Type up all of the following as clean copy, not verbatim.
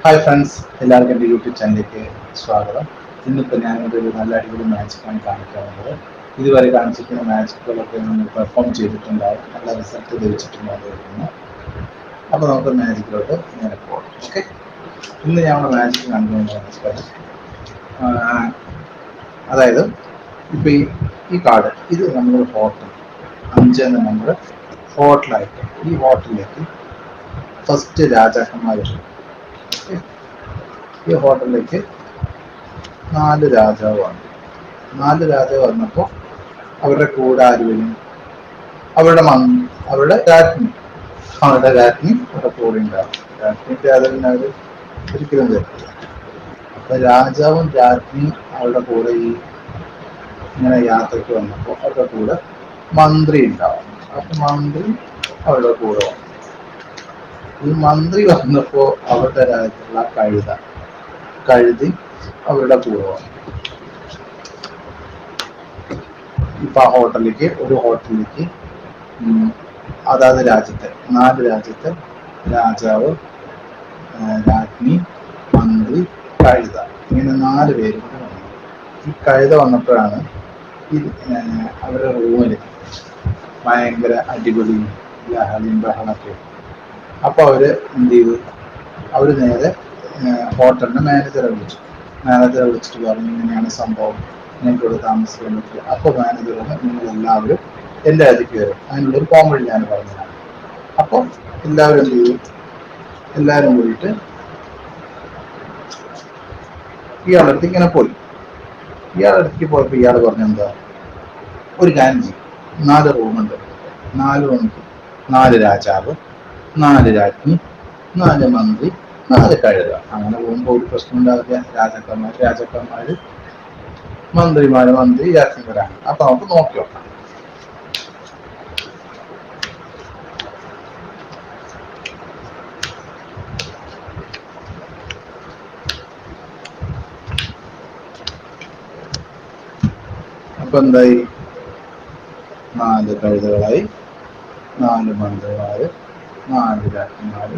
Hi friends, എല്ലാവർക്കും എൻ്റെ YouTube ചാനലിലേക്ക് സ്വാഗതം. ഇന്നിപ്പോൾ ഞാനൊരു നല്ല അടിപൊളി മാജിക്കാണ് കാണിക്കാറുള്ളത്. ഇതുവരെ കാണിച്ചിരിക്കുന്ന മാജിക്കുകളൊക്കെ നമ്മൾ പെർഫോം ചെയ്തിട്ടുണ്ടാവും, നല്ല റിസൾട്ട് ലഭിച്ചിട്ടുണ്ടായിരുന്നു. അപ്പോൾ നമുക്ക് മാജിക്കിലോട്ട് നേരെ പോകാം. ഓക്കെ, ഇന്ന് ഞാൻ മാജിക് കാണിക്കുന്നത് അതായത് ഇപ്പോൾ ഈ കാർഡ് ഇത് നമ്മൾ ഹോട്ടൽ 5 എന്ന നമ്പർ ഹോട്ടലായിട്ട് ഈ ഹോട്ടലിലേക്ക് ഫസ്റ്റ് രാജാക്കന്മാരുണ്ട്. ഈ ഹോട്ടലിലേക്ക് 4 രാജാവാണ്. 4 രാജാവ് വന്നപ്പോൾ അവരുടെ കൂടെ ആര് വരും? അവരുടെ രാജ്ഞി അവരുടെ കൂടെ ഉണ്ടാവും. രാജ്ഞിക്ക് അതിന് അവർ ഒരിക്കലും തരില്ല. അപ്പൊ രാജാവും രാജ്ഞിയും അവരുടെ കൂടെ ഇങ്ങനെ യാത്രയ്ക്ക് വന്നപ്പോൾ അവരുടെ കൂടെ മന്ത്രി ഉണ്ടാവും. അപ്പൊ മന്ത്രി അവരുടെ കൂടെ വന്നു. ഈ മന്ത്രി വന്നപ്പോൾ അവരുടെ രാജ്യത്തുള്ള കഴുതി അവരുടെ കൂടെ വന്നു. ഇപ്പൊ ആ ഒരു ഹോട്ടലിലേക്ക് അതാത് രാജ്യത്തെ 4 രാജ്യത്തെ രാജാവ്, രാജ്ഞി, മന്ത്രി, കഴുത, ഇങ്ങനെ 4 പേര് വന്നു. ഈ കഴുത വന്നപ്പോഴാണ് അവരുടെ റൂമിൽ ഭയങ്കര അടിപൊളി ലഹളയും ബഹളൊക്കെ. അപ്പൊ അവര് എന്ത് ചെയ്തു? അവര് നേരെ ഹോട്ടലിന്റെ മാനേജറെ വിളിച്ചിട്ട് പറഞ്ഞു, ഇങ്ങനെയാണ് സംഭവം, എനിക്കിവിടെ താമസിക്കാൻ പറ്റില്ല. അപ്പൊ മാനേജർ പറഞ്ഞു, നിങ്ങൾ എല്ലാവരും എൻ്റെ രാജ്യത്ത് വരും, അതിനുള്ളൊരു കോമഡി ഞാൻ പറഞ്ഞതാണ്. അപ്പൊ എല്ലാവരും എന്ത് ചെയ്തു? എല്ലാവരും കൂടിയിട്ട് ഇയാളടുത്ത് ഇങ്ങനെ പോയി. ഇയാളടുത്തേക്ക് പോയപ്പോ ഇയാൾ പറഞ്ഞു, എന്താ ഒരു കാര്യം ചെയ്യും, 4 റൂമുണ്ട്, 4 റൂമിൽ 4 രാജാവ്, 4 രാജ്ഞി, 4 മന്ത്രി, 4 കഴുത. അങ്ങനെ പോകുമ്പോൾ ഒരു പ്രശ്നം ഉണ്ടാവില്ല. രാജാക്കന്മാര് മന്ത്രി രാജ്ഞിമാരാണ്. അപ്പൊ നമുക്ക് നോക്കി നോക്കാം. അപ്പൊ എന്തായി? 4 കഴുതകളായി, 4 മന്ത്രിമാര്, 4 രാജ്ഞിമാര്,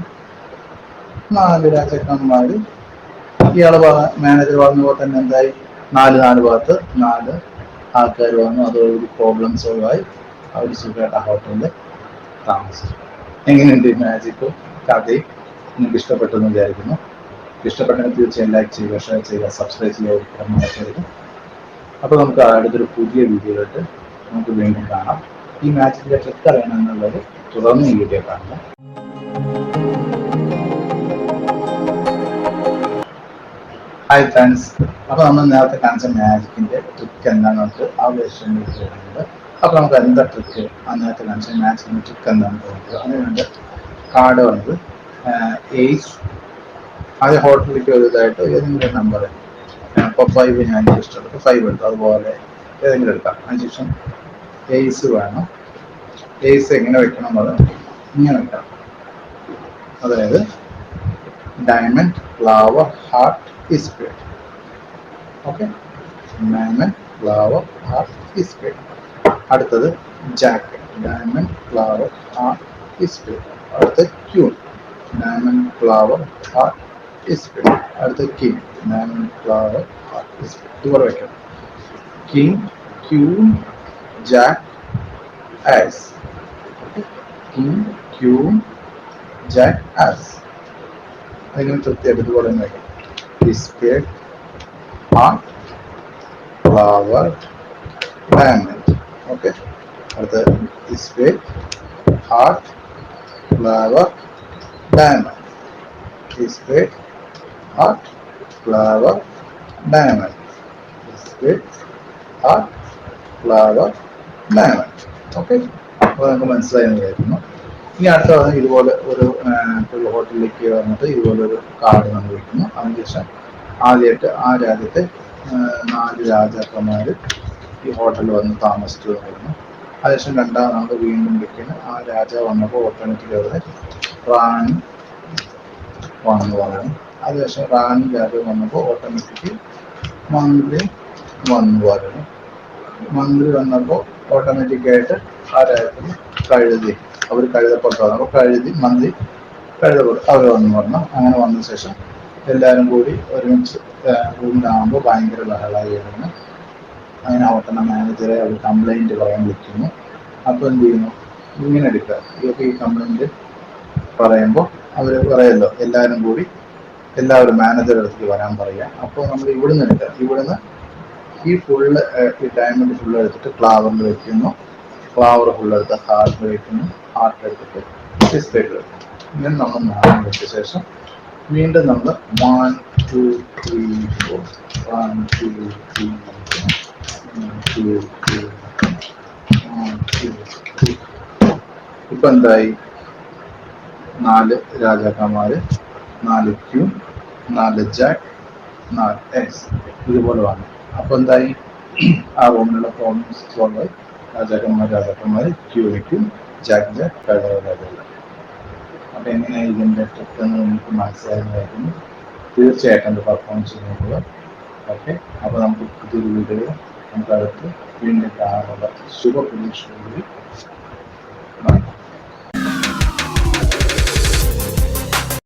4 രാജാക്കന്മാര്. ഇയാള് മാനേജർ പറഞ്ഞ പോലെ തന്നെ എന്തായി? 4 ഭാഗത്ത് 4 ആൾക്കാർ വന്നു. അതോടൊരു പ്രോബ്ലം സോൾവ് ആയി. അവർ സുഖമായിട്ട് ആ ഹോട്ടലിൽ താമസിച്ചു. എങ്ങനെയുണ്ട് മാജിക്കും കഥയും? നിങ്ങൾക്ക് ഇഷ്ടപ്പെട്ടെന്ന് വിചാരിക്കുന്നു. ഇഷ്ടപ്പെട്ടെങ്കിൽ തീർച്ചയായും ലൈക്ക് ചെയ്യുക, ഷെയർ ചെയ്യുക, സബ്സ്ക്രൈബ് ചെയ്യുക മറക്കരുത്. അപ്പോൾ നമുക്ക് അടുത്തൊരു പുതിയ വീഡിയോയിലോട്ട് നമുക്ക് വീണ്ടും കാണാം. ഈ മാജിക്കിന്റെ ട്രിക്ക് അറിയണമെന്നുള്ളത് തുടർന്ന് ഈ വീഡിയോ കാണാം. ഹായ് ഫ്രണ്ട്സ്, അപ്പൊ നമ്മൾ നേരത്തെ കാണിച്ച മാജിക്കിന്റെ ട്രിക്ക് എന്താണെന്ന് ആ വേർഷൻ ചെയ്യുന്നുണ്ട്. അപ്പൊ നമുക്ക് എന്താ ട്രിക്ക്? ആ നേരത്തെ കാണിച്ച മാജിക്കിന്റെ ട്രിക്ക് എന്താണെന്ന് നോക്കുക. അതിനുണ്ട് കാർഡ് വന്നത് എയ്സ്. ആദ്യ ഹോട്ടലിലേക്ക് ഒരു ഇതായിട്ട് ഏതെങ്കിലും നമ്പർ, ഇപ്പോൾ 5 ഞാൻ ഇഷ്ടപ്പെട്ടു, 5 എടുത്തു. അതുപോലെ ഏതെങ്കിലും എടുക്കാം. അതിനുശേഷം എയ്സ് വേണം. എയ്സ് എങ്ങനെ വെക്കണം എന്നുള്ളത് ഇങ്ങനെ വെക്കണം. അതായത് diamond, flower, heart, spade. Okay, diamond, flower, heart, spade. അടുത്തത് jack, diamond, flower, heart, spade. അടുത്ത queen, diamond, flower, heart, spade. അടുത്ത king, diamond, flower, heart, spade. ഇതുപോലെ വെക്കണം. King, queen, jack, ace. King, queen, jack, ace. അതിങ്ങനെ കൃത്യമായിട്ട് ഇതുപോലെ തന്നെ വെക്കണം. Spade, heart, flower, diamond. Okay, അടുത്ത spade, heart, flower, diamond. Spade, heart, flower, diamond. Spade, heart, flower, diamond. Okay, അപ്പോൾ നമുക്ക് മനസ്സിലായെന്ന് വിചാരിക്കുന്നു. ഇനി അടുത്ത ഇതുപോലെ ഒരു ഹോട്ടലിലേക്ക് വന്നിട്ട് ഇതുപോലെ ഒരു കാർഡ് നമ്മൾ വയ്ക്കുന്നു. അതിനുശേഷം ആദ്യമായിട്ട് ആ രാജ്യത്തെ 4 രാജാക്കന്മാർ ഈ ഹോട്ടലിൽ വന്ന് താമസിച്ചു എന്ന്. അതിനുശേഷം രണ്ടാമത് നമ്മൾ വീണ്ടും വിളിക്കുന്നു. ആ രാജാവ് വന്നപ്പോൾ ഓട്ടോമാറ്റിക് അവിടെ റാണി വന്നു പറയണം. അതിനുശേഷം റാണി രാജാവ് വന്നപ്പോൾ ഓട്ടോമാറ്റിക് മന്ത്രി വന്നു പറയണം. മന്ത്രി വന്നപ്പോൾ ഓട്ടോമാറ്റിക്കായിട്ട് ആ രാജ്യത്തിന് കഴുതി, അവർ കഴുതപ്പെട്ടു. അപ്പോൾ കഴുതി, മന്ത്രി, കഴുതപ്പെട്ടു, അവർ വന്നു പറഞ്ഞു. അങ്ങനെ വന്ന ശേഷം എല്ലാവരും കൂടി ഒരുമിച്ച് റൂമിലാകുമ്പോൾ ഭയങ്കര ബഹളമായിരുന്നു. അങ്ങനെ അവട്ടണ മാനേജറെ അവർ കംപ്ലൈൻറ്റ് പറയാൻ വിളിക്കുന്നു. അപ്പോൾ എന്ത് ചെയ്യുന്നു, ഇങ്ങനെ എടുക്കുക. ഈ കംപ്ലൈൻറ്റ് പറയുമ്പോൾ അവർ പറയല്ലോ എല്ലാവരും മാനേജർ അടുത്തേക്ക് വരാൻ പറയുക. അപ്പോൾ നമ്മൾ ഇവിടുന്ന് എടുക്കുക. ഇവിടുന്ന് ഈ ഡയമണ്ട് ഫുള്ള് എടുത്തിട്ട് ഫ്ലവറിൽ വെക്കുന്നു. ഫ്ലവർ ഫുള്ള് എടുത്ത് ഹാർട്ട് വെക്കുന്നു. ഹാർട്ട് എടുത്തിട്ട് ഡിസ്പ്ലേയിൽ വെക്കുന്നു. ഇങ്ങനെ നമ്മൾ 4 വെച്ച ശേഷം വീണ്ടും നമ്മൾ 1 2 3 4 1 2 3 1 2 3 1 2 3. ഇപ്പൊ എന്തായി? 4 രാജാക്കന്മാര്, 4 ക്യൂൻ, 4 ജാക്ക്, 4 എക്സ് ഇതുപോലെ വന്നു. അപ്പൊ എന്തായി? ആ റൂമിലുള്ള പ്രോബ്ലംസ് സോൾവ് ആയി. രാജാക്കന്മാര്, ക്യൂൻ, ജാക്ക്, രാജാക്കൾ. അപ്പൊ എങ്ങനെയാണ് ഇതിന്റെ ട്രിക്ക് എന്ന് നമുക്ക് മനസ്സിലാകുന്നതായിരുന്നു. തീർച്ചയായിട്ടും അത് പെർഫോമൻസ് ചെയ്യുന്നത്. ഓക്കെ, അപ്പൊ നമുക്ക് പുതിയൊരു വീഡിയോ നമുക്ക് അടുത്ത് വീണ്ടും കാണാനുള്ള ശുഭ പ്രതീക്ഷയോടുകൂടി